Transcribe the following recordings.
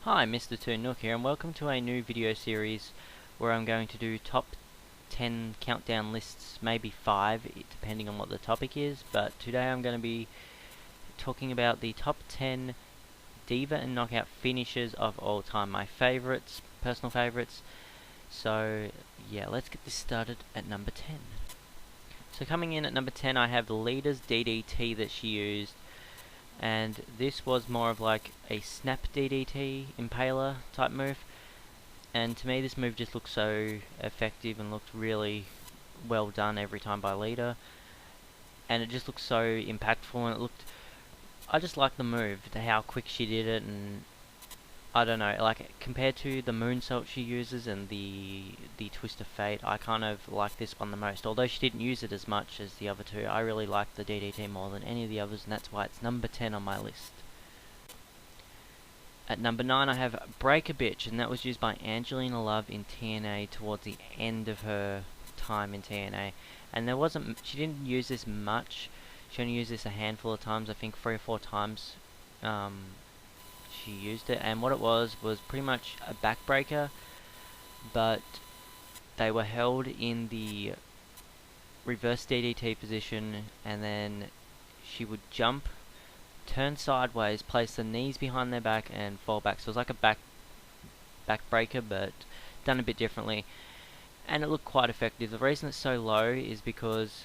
Hi, Mr. Toon Nook here, and welcome to a new video series where I'm going to do top 10 countdown lists, maybe 5, depending on what the topic is, but today I'm going to be talking about the top 10 Diva and Knockout finishes of all time, my favourites, personal favourites. So, yeah, let's get this started at number 10. So coming in at number 10 I have Lita's DDT that she used, and this was more of like a snap DDT impaler type move, and to me this move just looked so effective and looked really well done every time by Lita, and it just looked so impactful, and I just liked the move, how quick she did it, and I don't know, like compared to the moonsault she uses and the twist of fate, I kind of like this one the most. Although she didn't use it as much as the other two, I really liked the DDT more than any of the others, and that's why it's number 10 on my list. At number 9 I have Break a Bitch, and that was used by Angelina Love in TNA towards the end of her time in TNA. And she didn't use this much. She only used this a handful of times, I think 3 or 4 times. She used it, and what it was pretty much a backbreaker, but they were held in the reverse DDT position, and then she would jump, turn sideways, place the knees behind their back, and fall back. So it was like a backbreaker, but done a bit differently, and it looked quite effective. The reason it's so low is because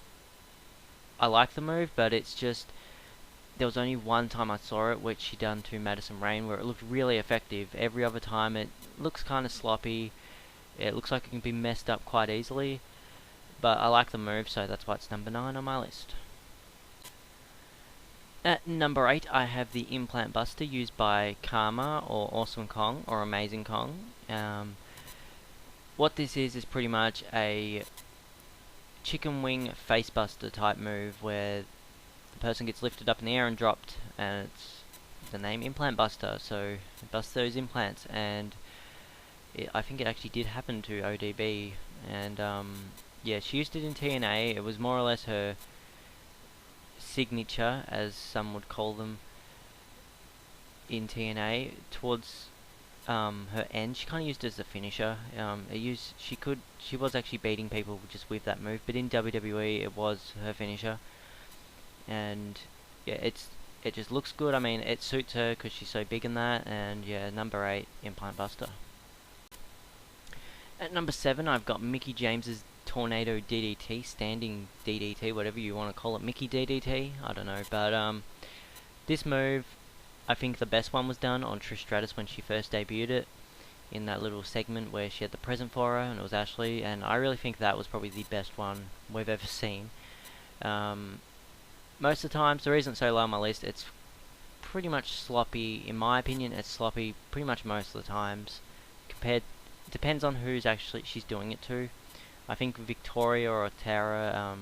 I like the move, but it's just there was only one time I saw it, which she done to Madison Rayne, where it looked really effective. Every other time it looks kind of sloppy. It looks like it can be messed up quite easily, but I like the move, so that's why it's number 9 on my list. At number 8 I have the Implant Buster used by Karma, or Awesome Kong, or Amazing Kong. What this is pretty much a chicken wing face buster type move, where the person gets lifted up in the air and dropped, and it's the name Implant Buster, so it busts those implants, and I think it actually did happen to ODB, and yeah, she used it in TNA. It was more or less her signature, as some would call them, in TNA. Towards her end, she kind of used it as a finisher. She was actually beating people just with that move, but in WWE it was her finisher. And yeah, it just looks good. I mean, it suits her because she's so big in that. And yeah, number 8, Implant Buster. At number 7 I've got Mickie James's Tornado DDT, standing DDT, whatever you want to call it, Mickey DDT, I don't know, but this move, I think the best one was done on Trish Stratus when she first debuted it, in that little segment where she had the present for her, and it was Ashley, and I really think that was probably the best one we've ever seen. Most of the times, the reason it's so low on my list, it's pretty much sloppy. In my opinion, it's sloppy pretty much most of the times. Depends on who's actually she's doing it to. I think Victoria or Tara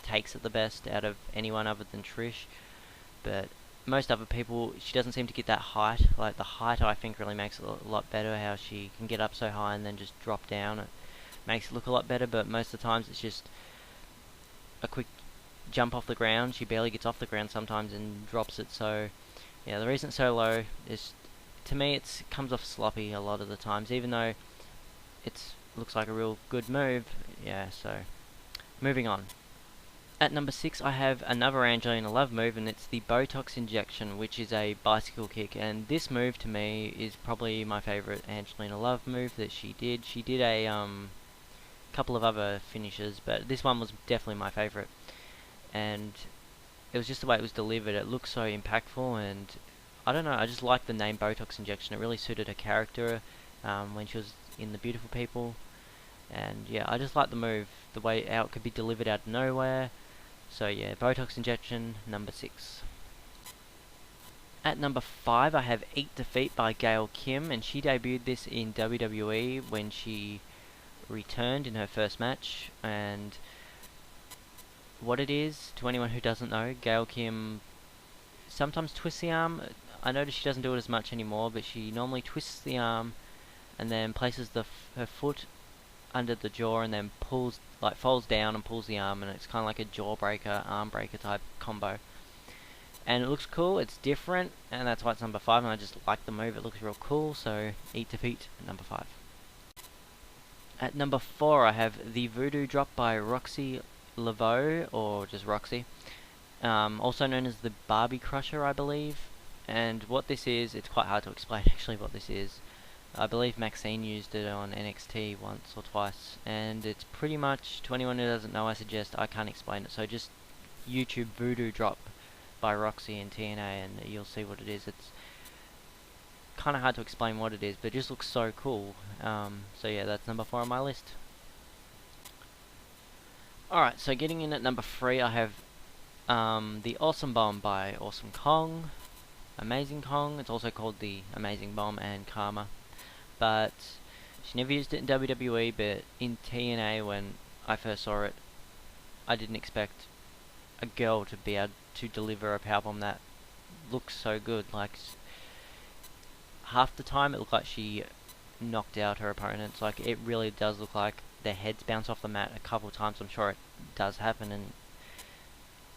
takes it the best out of anyone other than Trish, but most other people, she doesn't seem to get that height. Like the height, I think really makes it a lot better. How she can get up so high and then just drop down, it makes it look a lot better. But most of the times, it's just a quick jump off the ground. She barely gets off the ground sometimes and drops it. So yeah, the reason it's so low is, to me, it comes off sloppy a lot of the times, even though it looks like a real good move. Yeah, so moving on. At number 6 I have another Angelina Love move, and it's the Botox injection, which is a bicycle kick, and this move to me is probably my favourite Angelina Love move that she did. She did a couple of other finishes, but this one was definitely my favourite, and it was just the way it was delivered. It looked so impactful, and I don't know, I just like the name Botox injection. It really suited her character when she was in The Beautiful People, and yeah, I just like the move, the way how it could be delivered out of nowhere. So yeah, Botox injection, number 6. At number 5 I have Eat Defeat by Gail Kim, and she debuted this in WWE when she returned in her first match. And what it is, to anyone who doesn't know, Gail Kim sometimes twists the arm. I notice she doesn't do it as much anymore, but she normally twists the arm and then places her foot under the jaw and then folds down and pulls the arm, and it's kind of like a jaw breaker, arm breaker type combo. and it looks cool. It's different, and that's why it's number 5. And I just like the move. It looks real cool. So eat defeat at number 5. At number 4, I have the Voodoo Drop by Roxy Laveau, or just Roxy, also known as the Barbie Crusher, I believe. And what this is, it's quite hard to explain actually what this is. I believe Maxine used it on NXT once or twice, and it's pretty much, to anyone who doesn't know, I suggest, I can't explain it, so just YouTube Voodoo Drop by Roxy and TNA and you'll see what it is. It's kind of hard to explain what it is, but it just looks so cool. So yeah, that's number 4 on my list. Alright, so getting in at number 3, I have the Awesome Bomb by Awesome Kong. Amazing Kong. It's also called the Amazing Bomb and Karma. But she never used it in WWE, but in TNA when I first saw it, I didn't expect a girl to be able to deliver a powerbomb that looks so good. Like, half the time it looked like she knocked out her opponents. Like, it really does look like their heads bounce off the mat a couple of times. I'm sure it does happen, and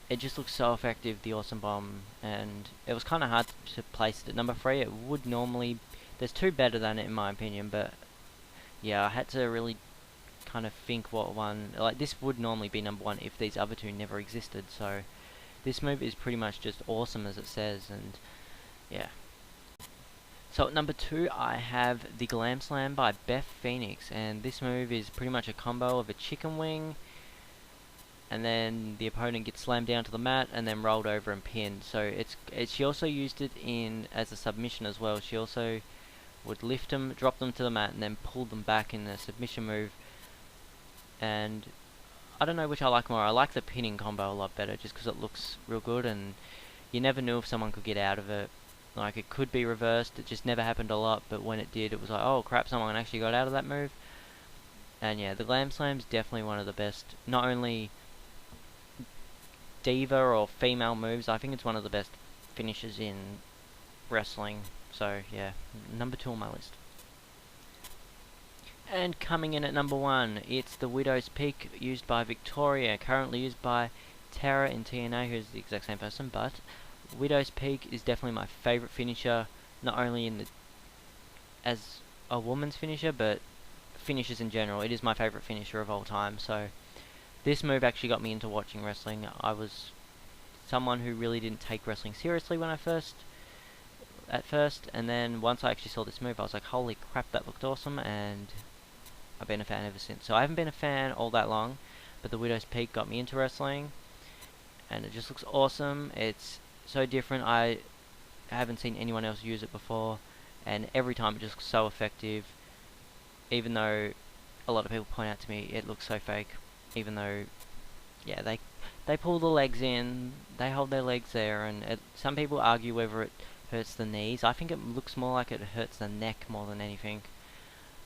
it just looks so effective, the Awesome Bomb, and it was kind of hard to place it at number 3. It would normally, there's 2 better than it in my opinion, but yeah, I had to really kind of think what one, like this would normally be number 1 if these other 2 never existed. So this move is pretty much just awesome as it says, and yeah. So at number 2 I have the Glam Slam by Beth Phoenix, and this move is pretty much a combo of a chicken wing, and then the opponent gets slammed down to the mat and then rolled over and pinned. So she also used it in as a submission as well. She also would lift them, drop them to the mat, and then pull them back in a submission move. And I don't know which I like more. I like the pinning combo a lot better, just because it looks real good, and you never knew if someone could get out of it. Like, it could be reversed. It just never happened a lot, but when it did, it was like, oh crap, someone actually got out of that move. And yeah, the Glam Slam's definitely one of the best, not only Diva or female moves, I think it's one of the best finishes in wrestling. So yeah, number 2 on my list. And coming in at number 1, it's the Widow's Peak, used by Victoria, currently used by Tara in TNA, who's the exact same person, but Widow's Peak is definitely my favourite finisher, not only in the as a woman's finisher, but finishes in general. It is my favourite finisher of all time. So this move actually got me into watching wrestling. I was someone who really didn't take wrestling seriously when at first, and then once I actually saw this move, I was like, holy crap, that looked awesome, and I've been a fan ever since. So I haven't been a fan all that long, but the Widow's Peak got me into wrestling, and it just looks awesome. It's so different. I haven't seen anyone else use it before, and every time it just looks so effective, even though a lot of people point out to me it looks so fake. Even though, yeah, they pull the legs in, they hold their legs there, and some people argue whether it hurts the knees. I think it looks more like it hurts the neck more than anything.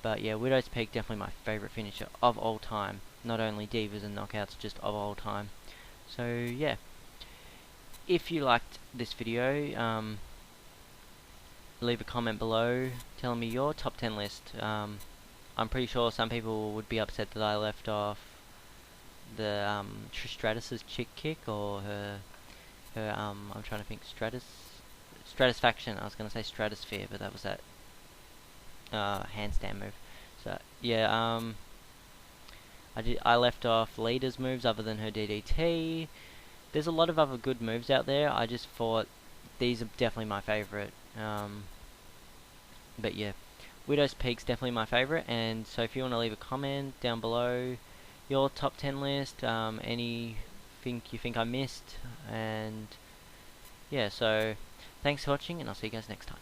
But yeah, Widow's Peak definitely my favourite finisher of all time. Not only divas and knockouts, just of all time. So yeah, if you liked this video, leave a comment below telling me your top 10 list. I'm pretty sure some people would be upset that I left off the Trish Stratus's chick kick, or her I'm trying to think, Stratusfaction. I was gonna say Stratosphere, but that was that handstand move. So yeah, I left off Lita's moves other than her DDT. There's a lot of other good moves out there. I just thought these are definitely my favourite. But yeah, Widow's Peak's definitely my favourite, and so if you want to leave a comment down below your top 10 list, anything you think I missed, and yeah, so thanks for watching, and I'll see you guys next time.